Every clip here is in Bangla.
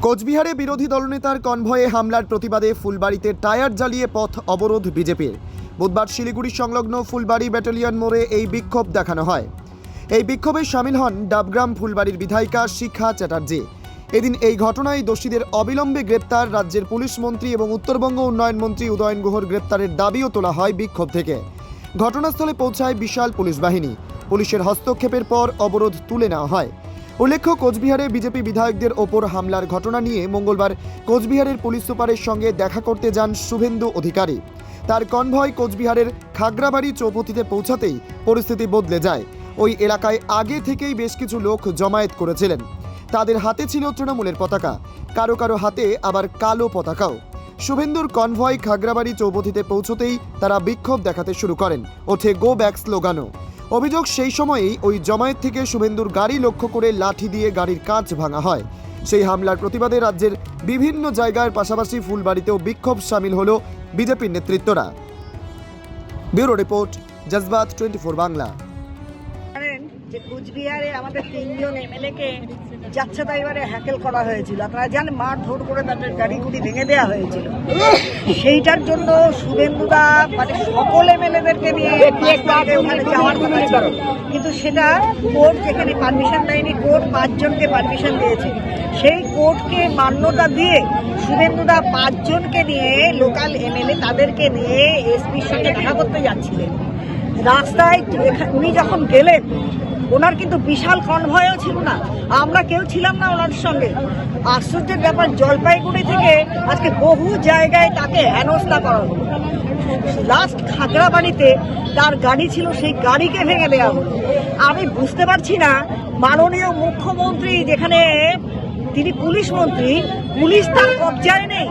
কোচবিহারে বিরোধী দলনেতার কনভয়ে হামলার প্রতিবাদে ফুলবাড়িতে টায়ার জ্বালিয়ে পথ অবরোধ বিজেপির। বুধবার শিলিগুড়ি সংলগ্ন ফুলবাড়ি ব্যাটালিয়ন মোড়ে এই বিক্ষোভ দেখানো হয়। এই বিক্ষোভে সামিল হন ডাবগ্রাম ফুলবাড়ির বিধায়িকা শিখা চ্যাটার্জি। এদিন এই ঘটনায় দোষীদের অবিলম্বে গ্রেপ্তার রাজ্যের পুলিশ মন্ত্রী এবং উত্তরবঙ্গ উন্নয়ন মন্ত্রী উদয়ন গুহর গ্রেপ্তারের দাবিও তোলা হয় বিক্ষোভ থেকে। ঘটনাস্থলে পৌঁছায় বিশাল পুলিশ বাহিনী। পুলিশের হস্তক্ষেপের পর অবরোধ তুলে নেওয়া হয়। উল্লেখ্য, কোচবিহারে বিজেপি বিধায়কদের ওপর হামলার ঘটনা নিয়ে মঙ্গলবার কোচবিহারের পুলিশ সুপারের সঙ্গে দেখা করতে যান শুভেন্দু অধিকারী। তার কনভয় কোচবিহারের খাগড়াবাড়ি চৌপতিতে পৌঁছাতেই পরিস্থিতি বদলে যায়। ওই এলাকায় আগে থেকেই বেশ কিছু লোক জমায়েত করেছিলেন। তাদের হাতে ছিল তৃণমূলের পতাকা, কারো কারো হাতে আবার কালো পতাকাও। শুভেন্দুর কনভয় খাগড়াবাড়ি চৌপতিতে পৌঁছতেই তারা বিক্ষোভ দেখাতে শুরু করেন। ওঠে গো ব্যাক স্লোগানও। অভিযোগ, সেই সময়েই ওই জমায়েত থেকে শুভেন্দুর গাড়ি লক্ষ্য করে লাঠি দিয়ে গাড়ির কাঁচ ভাঙা হয়। সেই হামলার প্রতিবাদে রাজ্যের বিভিন্ন জায়গার পাশাপাশি ফুলবাড়িতেও বিক্ষোভ সামিল হল বিজেপির নেতৃত্বরা। Bureau report, জজবাত 24 Bangla. যে কোচবিহারে আমাদের 3 জন এমএলএকে যাচ্ছে তাই এবারে হ্যাকেল করা হয়েছিল। আপনারা জানেন, মারধর করে তাদের গাড়ি গুড়ি ভেঙে দেওয়া হয়েছিল। সেইটার জন্য শুভেন্দুদা মানে সকল এমএলএদেরকে নিয়ে ওখানে যাওয়ার কথা ছিল, কিন্তু সেটা কোর্ট যেখানে পারমিশন দেয়নি, কোর্ট 5 জনকে পারমিশন দিয়েছে। সেই কোর্টকে মান্যতা দিয়ে শুভেন্দুদা 5 জনকে নিয়ে, লোকাল এমএলএ তাদেরকে নিয়ে এসপির সঙ্গে দেখা করতে যাচ্ছিলেন। রাস্তায় উনি যখন গেলেন, ওনার কিন্তু বিশাল কনভয়ও ছিল না, আমরা কেউ ছিলাম না ওনার সঙ্গে। আশ্চর্যের ব্যাপার, জলপাইগুড়ি থেকে আজকে বহু জায়গায় তাকে হেনস্থা করা হলো। লাস্ট খাগড়াবাড়িতে তার গাড়ি ছিল, সেই গাড়িকে ভেঙে দেওয়া হলো। আমি বুঝতে পারছি না, মাননীয় মুখ্যমন্ত্রী যেখানে তিনি পুলিশ মন্ত্রী, পুলিশ তার কবজায় নেই,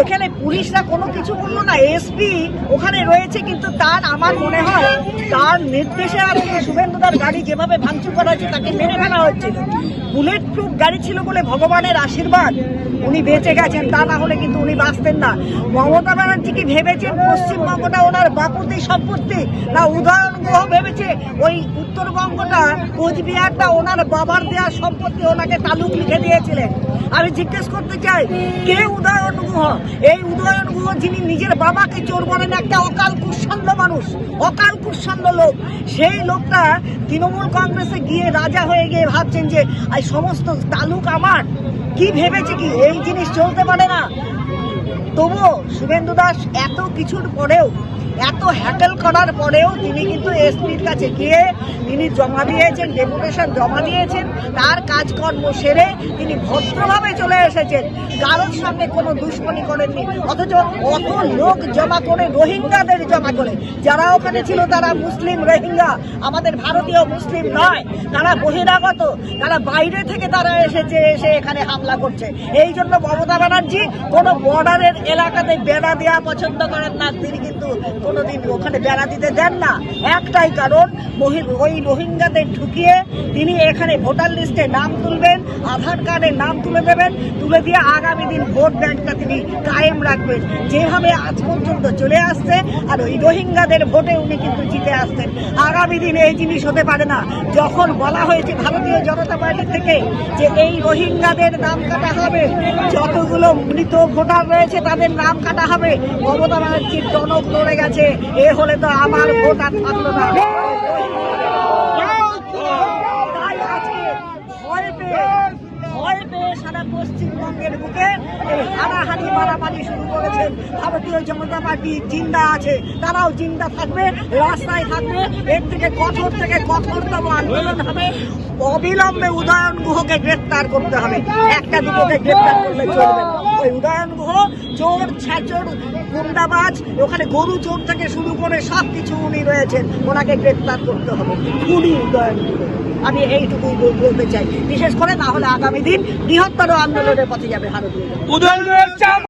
এখানে পুলিশরা কোনো কিছু বললো না। এসপি ওখানে রয়েছে, কিন্তু তার আমার মনে হয় তার নির্দেশে আর শুভেন্দুদার গাড়ি যেভাবে ভাঙচুর করা হয়েছে তাকে মেরে ফেলা হচ্ছিল। বুলেট প্রুফ গাড়ি ছিল বলে ভগবানের আশীর্বাদ উনি বেঁচে গেছেন, তা না হলে কিন্তু উনি বাঁচতেন না। মমতা ব্যানার্জি কি ভেবেছেন পশ্চিমবঙ্গটা ওনার বাপুতি সম্পত্তি, না উদয়ন গুহ ভেবেছে ওই উত্তরবঙ্গটা কোচবিহারটা ওনার বাবার দেওয়া সম্পত্তি, ওনাকে তালুক লিখে দিয়েছিলেন? আমি জিজ্ঞেস করতে চাই, কে উদয়ন গুহ? এই উদয়ন গুহ যিনি নিজের বাবাকে চোর বলেন, একটা অকাল কুৎসন্ন মানুষ, অকাল কুৎসন্ন লোক। সেই লোকটা তৃণমূল কংগ্রেসে গিয়ে রাজা হয়ে গিয়ে ভাবছেন যে এই সমস্ত তালুক আমার। কি ভেবেছে কি এই জিনিস চলতে পারে না? তবুও শুভেন্দু দাস এত কিছুর পরেও, এত হ্যাকেল করার পরেও তিনি কিন্তু এসপির কাছে গিয়ে তিনি জমা দিয়েছেন, ডেপুটেশন জমা দিয়েছেন। তার কাজকর্ম সেরে তিনি ভদ্রভাবে চলে এসেছেন, কারোর সঙ্গে কোনো দুশ্মনী করেননি। অথচ অত লোক জমা করে, রোহিঙ্গাদের জমা করে, যারা ওখানে ছিল তারা মুসলিম রোহিঙ্গা, আমাদের ভারতীয় মুসলিম নয়, তারা বহিরাগত, তারা বাইরে থেকে তারা এসেছে, এসে এখানে হামলা করছে। এই জন্য মমতা ব্যানার্জি কোনো বর্ডারের এলাকাতে বেড়া দেওয়া পছন্দ করেন না। তিনি কিন্তু কোনোদিন ওখানে বেড়া দিতে দেন না, একটাই কারণ, ওই রোহিঙ্গাদের ঢুকিয়ে তিনি এখানে ভোটার লিস্টে নাম তুলবেন, আধার কার্ডে নাম তুলে দেবেন, তুলে দিয়ে আগামী দিন ভোট ব্যাংকটা তিনি কায়েম রাখবেন, যেভাবে আজ পর্যন্ত চলে আসছে। আর ওই রোহিঙ্গাদের ভোটে উনি কিন্তু জিতে আসতেন। আগামী দিন এই জিনিস হতে পারে না। যখন বলা হয়েছে ভারতীয় জনতা পার্টি থেকে যে এই রোহিঙ্গাদের নাম কাটা হবে, যতগুলো মৃত ভোটার রয়েছে তাদের নাম কাটা হবে, মমতা ব্যানার্জির টনক লড়ে গেছে। এ হলে তো আমার ভোট আর থাকলো না। তাই আজকে ভয় পেয়ে সারা পশ্চিমবঙ্গের বুকে এই হানাহানি মারামারি শুরু করেছেন। ভারতীয় জনতা পার্টি জিন্দা আছে, তারাও জিন্দা থাকবে, রাস্তায় থাকবে। এর থেকে কঠোরতম আন্দোলন হবে। অবিলম্বে উদয়ন গুহকে গ্রেফতার করতে হবে। একটা দুটোকে গ্রেফতার করলে চলবে। ওই উদয়ন গুহ চোর, ছ্যাচোর, গুন্ডাবাজ, ওখানে গরু চোর থেকে শুরু করে সব কিছু উনি রয়েছেন, ওনাকে গ্রেফতার করতে হবে। খুনি উদয়ন গুহ। আমি এইটুকুই বলতে চাই, বিশেষ করে না হলে আগামী দিন বৃহত্তর আন্দোলনের পথে যাবে ভারতীয়।